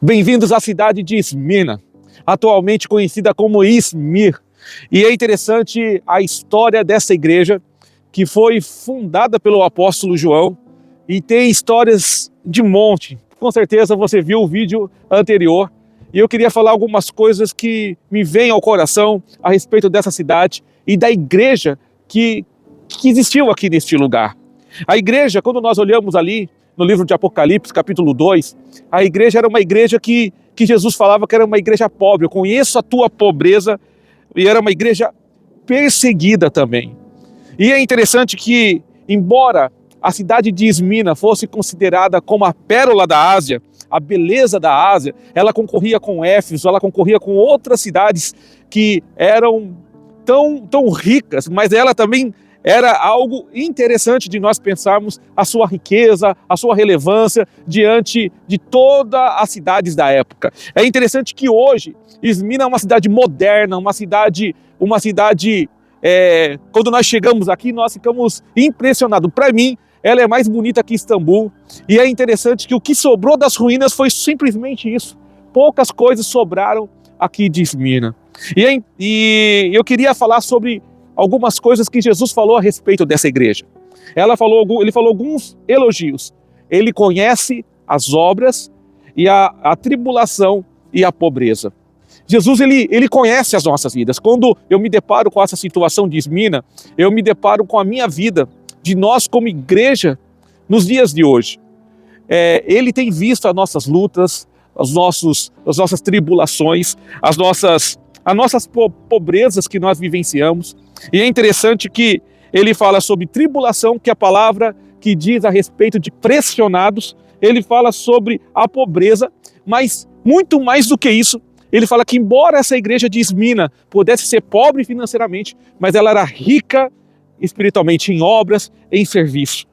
Bem-vindos à cidade de Esmirna, atualmente conhecida como Izmir. E é interessante a história dessa igreja, que foi fundada pelo apóstolo João e tem histórias de monte. Com certeza você viu o vídeo anterior e eu queria falar algumas coisas que me vêm ao coração a respeito dessa cidade e da igreja que existiu aqui neste lugar. A igreja, quando nós olhamos ali no livro de Apocalipse, capítulo 2, a igreja era uma igreja que Jesus falava que era uma igreja pobre. Eu conheço a tua pobreza, e era uma igreja perseguida também. E é interessante que, embora a cidade de Esmirna fosse considerada como a pérola da Ásia, a beleza da Ásia, ela concorria com Éfeso, ela concorria com outras cidades que eram tão ricas, mas ela também era algo interessante de nós pensarmos a sua riqueza, a sua relevância diante de todas as cidades da época. É interessante que hoje Esmirna é uma cidade moderna, uma cidade quando nós chegamos aqui, nós ficamos impressionados. Para mim, ela é mais bonita que Istambul. E é interessante que o que sobrou das ruínas foi simplesmente isso. Poucas coisas sobraram aqui de Esmirna. E eu queria falar sobre algumas coisas que Jesus falou a respeito dessa igreja. Ele falou alguns elogios. Ele conhece as obras e a tribulação e a pobreza. Jesus, ele conhece as nossas vidas. Quando eu me deparo com essa situação de Esmirna, eu me deparo com a minha vida, de nós como igreja, nos dias de hoje. Ele tem visto as nossas lutas, as nossas tribulações, as nossas pobrezas que nós vivenciamos. E é interessante que ele fala sobre tribulação, que é a palavra que diz a respeito de pressionados. Ele fala sobre a pobreza, mas muito mais do que isso, ele fala que embora essa igreja de Esmirna pudesse ser pobre financeiramente, mas ela era rica espiritualmente em obras, em serviço.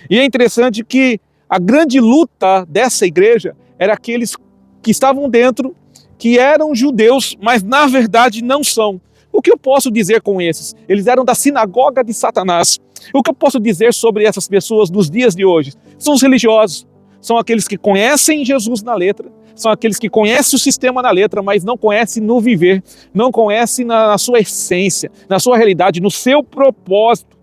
E é interessante que a grande luta dessa igreja era aqueles que estavam dentro, que eram judeus, mas na verdade não são. O que eu posso dizer com esses? Eles eram da sinagoga de Satanás. O que eu posso dizer sobre essas pessoas nos dias de hoje? São os religiosos, são aqueles que conhecem Jesus na letra, são aqueles que conhecem o sistema na letra, mas não conhecem no viver, não conhecem na sua essência, na sua realidade, no seu propósito.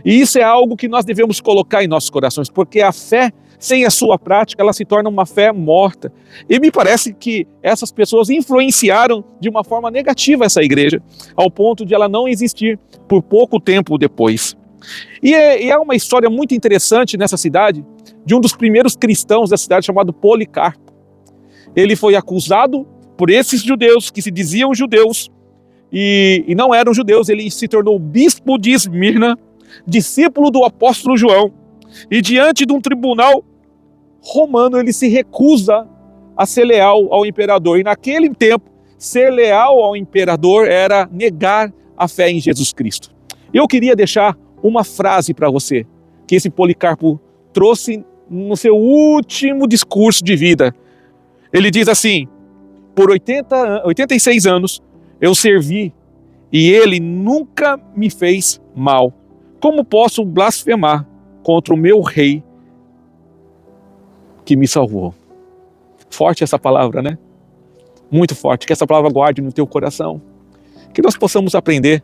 E isso é algo que nós devemos colocar em nossos corações, porque a fé, sem a sua prática, ela se torna uma fé morta. E me parece que essas pessoas influenciaram de uma forma negativa essa igreja, ao ponto de ela não existir por pouco tempo depois. E é uma história muito interessante nessa cidade, de um dos primeiros cristãos da cidade, chamado Policarpo. Ele foi acusado por esses judeus, que se diziam judeus, e não eram judeus. Ele se tornou bispo de Esmirna, discípulo do apóstolo João, e diante de um tribunal romano ele se recusa a ser leal ao imperador. E naquele tempo, ser leal ao imperador era negar a fé em Jesus Cristo. Eu queria deixar uma frase para você, que esse Policarpo trouxe no seu último discurso de vida. Ele diz assim: por 86 anos eu servi e ele nunca me fez mal. Como posso blasfemar contra o meu rei que me salvou? Forte essa palavra, né? Muito forte. Que essa palavra guarde no teu coração. Que nós possamos aprender.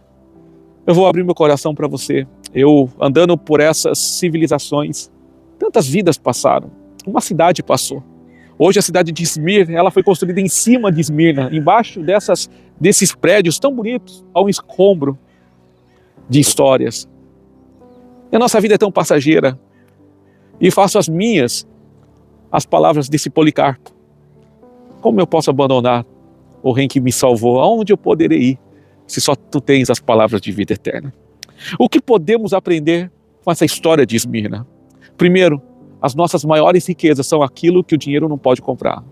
Eu vou abrir meu coração para você. Eu andando por essas civilizações, tantas vidas passaram. Uma cidade passou. Hoje a cidade de Esmirna, ela foi construída em cima de Esmirna, embaixo desses prédios tão bonitos, há um escombro de histórias. E a nossa vida é tão passageira. E faço as minhas as palavras desse Policarpo. Como eu posso abandonar o rei que me salvou? Aonde eu poderei ir se só tu tens as palavras de vida eterna? O que podemos aprender com essa história de Esmirna? Primeiro, as nossas maiores riquezas são aquilo que o dinheiro não pode comprar.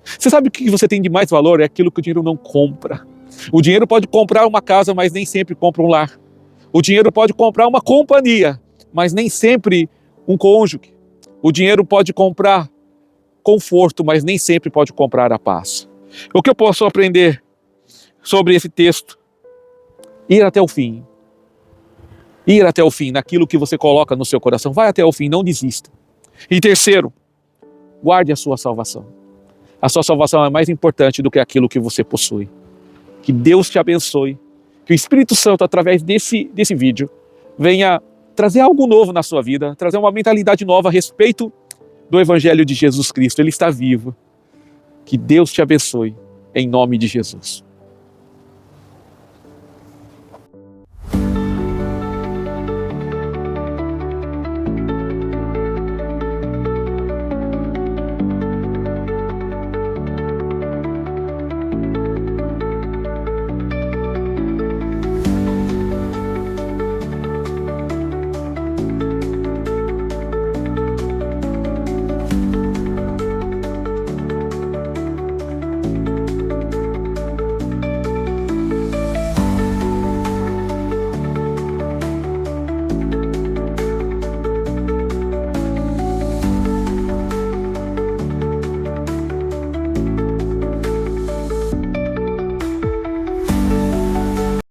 Você sabe o que você tem de mais valor? É aquilo que o dinheiro não compra. O dinheiro pode comprar uma casa, mas nem sempre compra um lar. O dinheiro pode comprar uma companhia, mas nem sempre um cônjuge. O dinheiro pode comprar conforto, mas nem sempre pode comprar a paz. O que eu posso aprender sobre esse texto? Ir até o fim. Ir até o fim naquilo que você coloca no seu coração. Vai até o fim, não desista. E terceiro, guarde a sua salvação. A sua salvação é mais importante do que aquilo que você possui. Que Deus te abençoe. Que o Espírito Santo, através desse vídeo, venha trazer algo novo na sua vida, trazer uma mentalidade nova a respeito do Evangelho de Jesus Cristo. Ele está vivo. Que Deus te abençoe, em nome de Jesus.